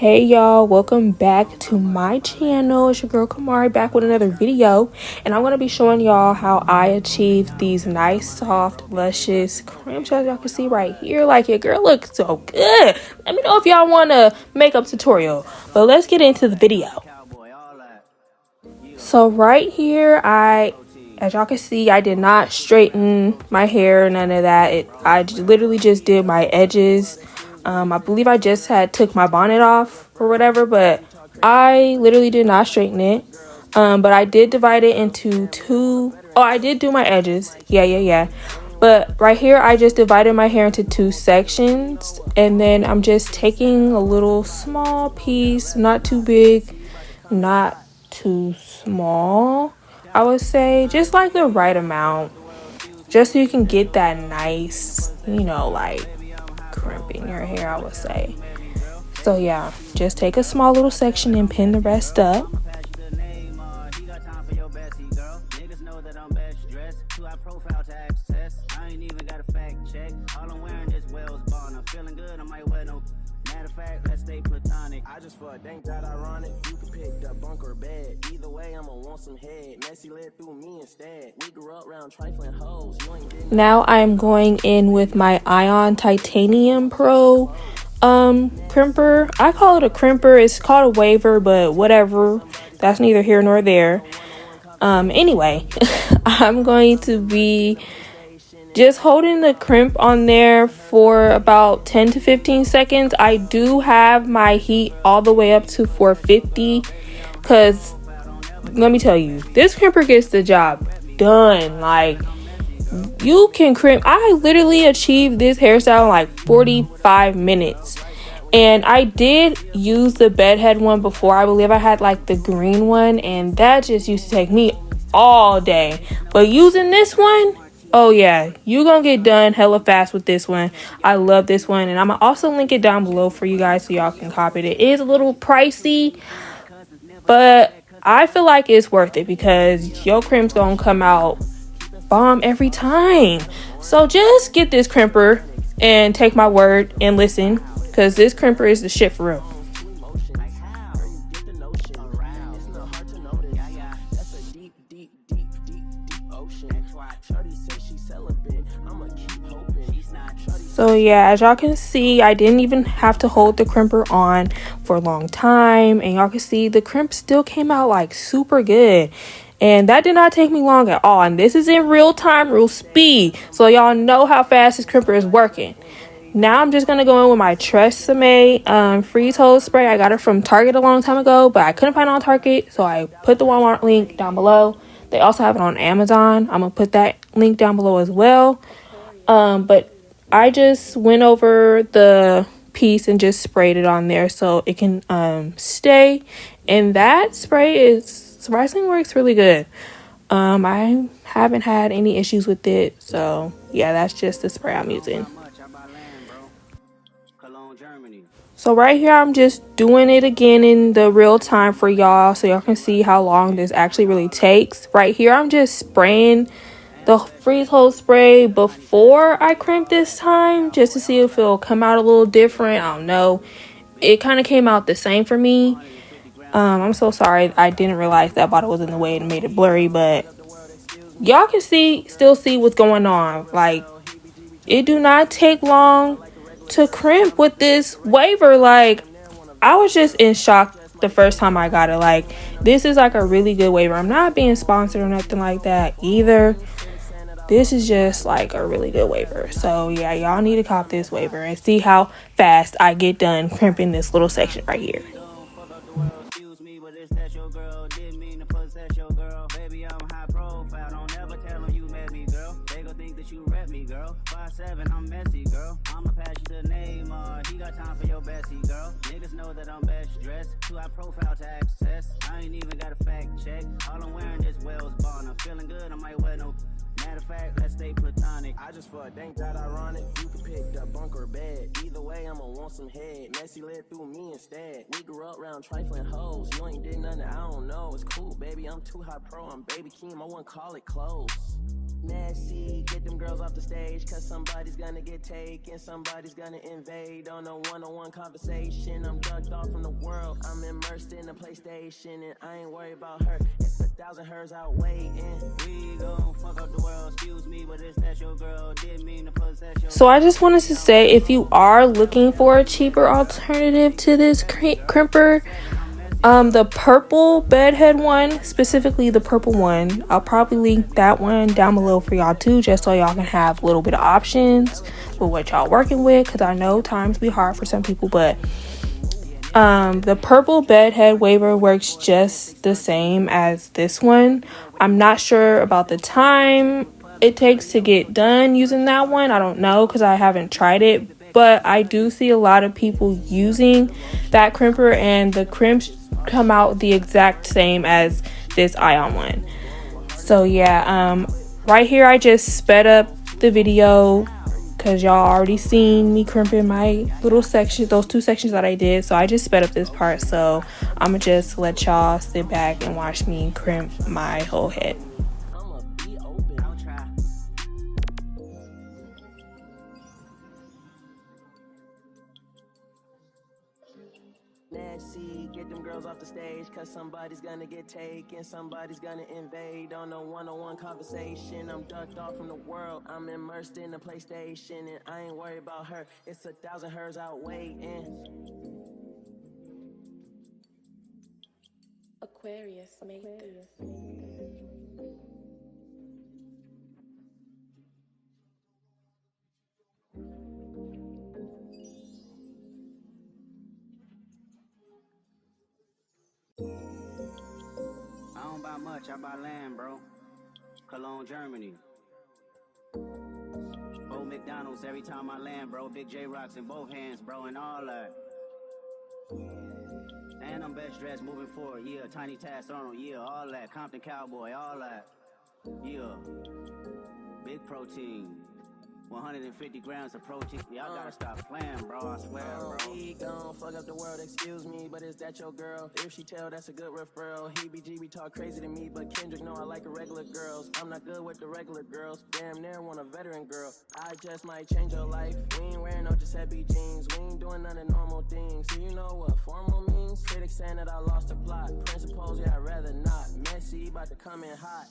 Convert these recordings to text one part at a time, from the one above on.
Hey y'all, welcome back to my channel. It's your girl Kamari back with another video, and I'm going to be showing y'all how I achieved these nice soft luscious crimps, as y'all can see right here. Like, your girl looks so good. Let me know if y'all want a makeup tutorial, but let's get into the video. So right here, as y'all can see, I did not straighten my hair, none of that. I literally just did my edges. I believe I just took my bonnet off or whatever, but I literally did not straighten it. But I did divide it into two. Oh, I did do my edges. Yeah. But right here, I just divided my hair into two sections, and then I'm just taking a little small piece, not too big, not too small, I would say, just like the right amount, just so you can get that nice, like crimping your hair, I would say. So yeah, just take a small little section and pin the rest up. Thank God ironic, you can pick the bunk or bed. Either way, I'ma want some head. Messi led through me instead. We grew up around trifling hoes. Now I'm going in with my Ion Titanium Pro crimper. I call it a crimper. It's called a waver, but whatever. That's neither here nor there. Anyway, I'm going to be just holding the crimp on there for about 10 to 15 seconds. I do have my heat all the way up to 450 because let me tell you, this crimper gets the job done. Like, you can crimp. I literally achieved this hairstyle in like 45 minutes. And I did use the bedhead one before. I believe I had like the green one, and that just used to take me all day. But using this one, oh yeah, you gonna get done hella fast with this one. I love this one, and I'm gonna also link it down below for you guys so y'all can copy it. It is a little pricey, but I feel like it's worth it because your crimp's gonna come out bomb every time. So just get this crimper and take my word and listen, because this crimper is the shit for real. So yeah, as y'all can see, I didn't even have to hold the crimper on for a long time, and y'all can see the crimp still came out like super good. And that did not take me long at all. And this is in real time, real speed. So y'all know how fast this crimper is working. Now I'm just going to go in with my Tresemme freeze hold spray. I got it from Target a long time ago, but I couldn't find it on Target. So I put the Walmart link down below. They also have it on Amazon. I'm going to put that link down below as well. But I just went over the piece and just sprayed it on there so it can stay. And that spray is surprisingly works really good. I haven't had any issues with it, so yeah, that's just the spray I'm using. So right here, I'm just doing it again in the real time for y'all so y'all can see how long this actually really takes. Right here, I'm just spraying the freeze hold spray before I crimp this time, just to see if it'll come out a little different. I don't know. It kind of came out the same for me. I'm so sorry. I didn't realize that bottle was in the way and made it blurry, but y'all can still see what's going on. Like, it do not take long to crimp with this waver. Like, I was just in shock the first time I got it. Like, this is like a really good waver. I'm not being sponsored or nothing like that either. This is just like a really good waver. So yeah, y'all need to cop this waver and see how fast I get done crimping this little section right here. Profile to access. I ain't even got a fact check. All I'm wearing is Wells Bond. I'm feeling good. I might wear no. Matter of fact, let's stay platonic. I just fuck. Thank God ironic. You can pick the bunk or bed. Either way, I'ma want some head. Messi led through me instead. We grew up around trifling hoes. You ain't did nothing. I don't know. It's cool, baby. I'm too high pro. I'm baby Keem. I wouldn't call it close. Messy, get them girls off the stage, cause somebody's gonna get taken, somebody's gonna invade on a one-on-one conversation. I'm drugged off from the world, I'm immersed in the PlayStation, and I ain't worried about her, it's 1,000 hers out waiting. We gon' fuck up the world, excuse me, but it's that your girl, didn't mean to possess your. So I just wanted to say, if you are looking for a cheaper alternative to this crimper, the purple bedhead one, specifically the purple one, I'll probably link that one down below for y'all too, just so y'all can have a little bit of options with what y'all working with, because I know times be hard for some people. But the purple bedhead waver works just the same as this one. I'm not sure about the time it takes to get done using that one. I don't know, because I haven't tried it, but I do see a lot of people using that crimper, and the crimps come out the exact same as this ion one. So yeah, right here I just sped up the video because y'all already seen me crimping my little section, those two sections that I did. So I just sped up this part, so I'm gonna just let y'all sit back and watch me crimp my whole head. Messy, get them girls off the stage, cause somebody's gonna get taken, somebody's gonna invade on a one-on-one conversation. I'm ducked off from the world, I'm immersed in the PlayStation, and I ain't worried about her, it's 1,000 hers out waiting. Aquarius made this. I don't buy much, I buy land, bro. Cologne, Germany. 4 McDonald's every time I land, bro. Big J-Rocks in both hands, bro, and all that. And I'm best dressed moving forward, yeah. Tiny Task Arnold, yeah, all that. Compton Cowboy, all that. Yeah. Big protein. 150 grams of protein. Y'all gotta stop playing, bro. I swear, bro. He gon' fuck up the world, excuse me, but is that your girl? If she tell, that's a good referral. He talk crazy to me, but Kendrick know I like irregular girls. I'm not good with the regular girls. Damn near want a veteran girl. I just might change your life. We ain't wearing no Giuseppe jeans. We ain't doing none of normal things. So you know what formal means? Critics saying that I lost the plot. Principles, yeah, I'd rather not. Messy, about to come in hot.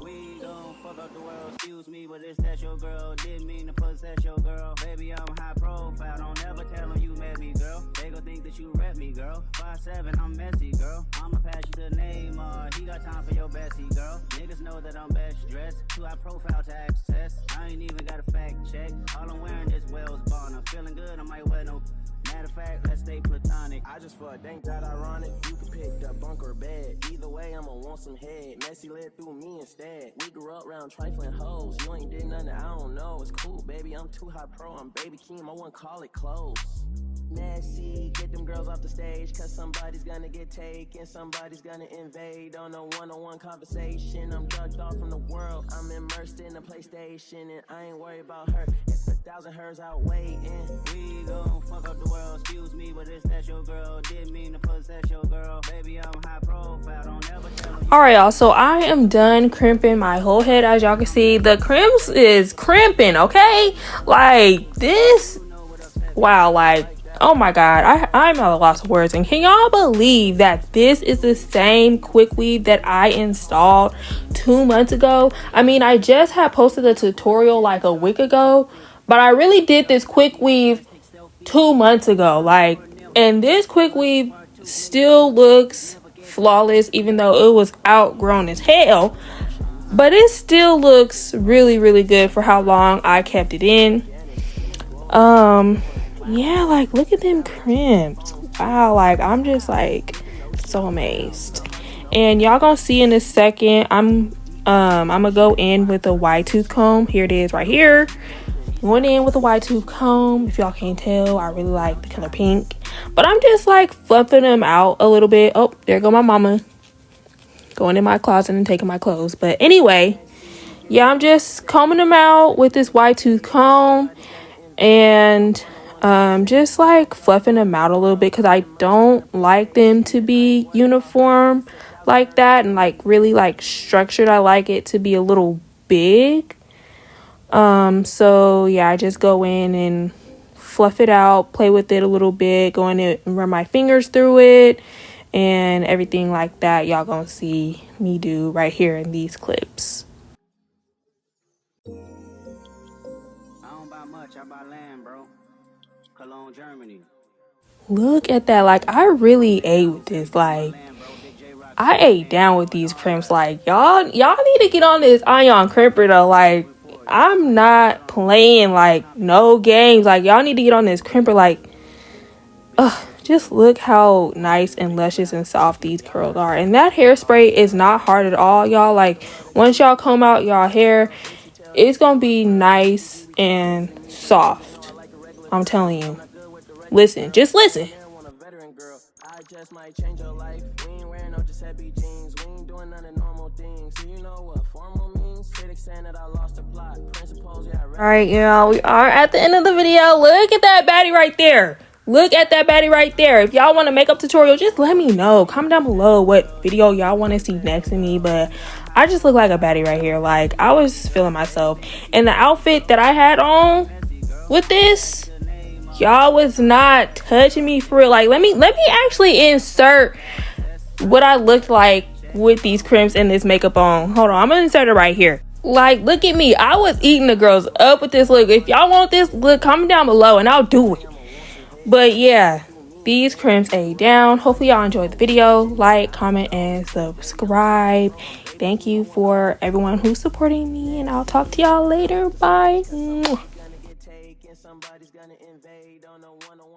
We gon' fuck up the world, excuse me, but it's that your girl, didn't mean to possess your girl. Baby, I'm high profile, don't ever tell them you met me, girl. They gon' think that you rep me, girl. 5'7", I'm messy, girl. I'ma pass you the Neymar, he got time for your bestie, girl. Niggas know that I'm best dressed, too high profile to access. I ain't even got a fact check, all I'm wearing is Wells Bond. I'm feeling good, I might wear no. Matter of fact, let's stay platonic. I just fuck, ain't that ironic? You can pick the bunk or bed. Either way, I'ma want some head. Messy led through me instead. We grew up round trifling hoes. You ain't did nothing, I don't know. It's cool, baby. I'm too high pro. I'm baby Keem. I wouldn't call it close. Messy, get them girls off the stage, cause somebody's gonna get taken, somebody's gonna invade on a one-on-one conversation. I'm drugged off from the world, I'm immersed in the PlayStation, and I ain't worried about her, it's 1,000 hers out waiting. We gon' fuck up the world, excuse me, but it's that your girl, didn't mean to possess your girl. Baby, I'm high profile, don't ever tell them. Alright, y'all, so I am done crimping my whole head. As y'all can see, the crimps is crimping, okay? Like, this, wow, like, oh my god, I'm at a loss of words. And can y'all believe that this is the same quick weave that I installed 2 months ago? I mean, I just had posted a tutorial like a week ago, but I really did this quick weave 2 months ago. Like, and this quick weave still looks flawless, even though it was outgrown as hell. But it still looks really, really good for how long I kept it in. Yeah, like, look at them crimps. Wow, like, I'm just like so amazed. And y'all gonna see in a second, I'm gonna go in with a wide tooth comb. Here it is right here. Going in with a wide tooth comb. If y'all can't tell, I really like the color pink, but I'm just like fluffing them out a little bit. Oh, there go my mama going in my closet and taking my clothes. But anyway, yeah, I'm just combing them out with this wide tooth comb, and just like fluffing them out a little bit because I don't like them to be uniform. like that and like really like structured. I like it to be a little big. So yeah, I just go in and fluff it out, play with it a little bit, go in and run my fingers through it and everything like that. Y'all gonna see me do right here in these clips. I don't buy much, I buy land, bro. Cologne, Germany. Look at that. Like, I really ate with this. Like, I ate down with these crimps. Like, y'all need to get on this ion crimper though. Like, I'm not playing like no games. Like, y'all need to get on this crimper. Like, just look how nice and luscious and soft these curls are. And that hairspray is not hard at all, y'all. Like, once y'all comb out y'all hair, it's gonna be nice and soft. I'm telling you. Listen, just listen. I just might change your life. We ain't wearing no Giuseppe jeans. We ain't doing none of normal things. So you know what formal means? Critics saying that I lost the plot. Principles, yeah. Alright, y'all, we are at the end of the video. Look at that baddie right there. Look at that baddie right there. If y'all want a makeup tutorial, just let me know. Comment down below what video y'all want to see next to me. But I just look like a baddie right here. Like, I was feeling myself. And the outfit that I had on with this, y'all was not touching me for real. Like, let me actually insert what I looked like with these crimps and this makeup on. Hold on, I'm gonna insert it right here. Like, look at me. I was eating the girls up with this look. If y'all want this look, comment down below and I'll do it. But yeah, these crimps ate down. Hopefully y'all enjoyed the video. Like, comment, and subscribe. Thank you for everyone who's supporting me, and I'll talk to y'all later. Bye. Somebody's gonna invade on a one-on-one.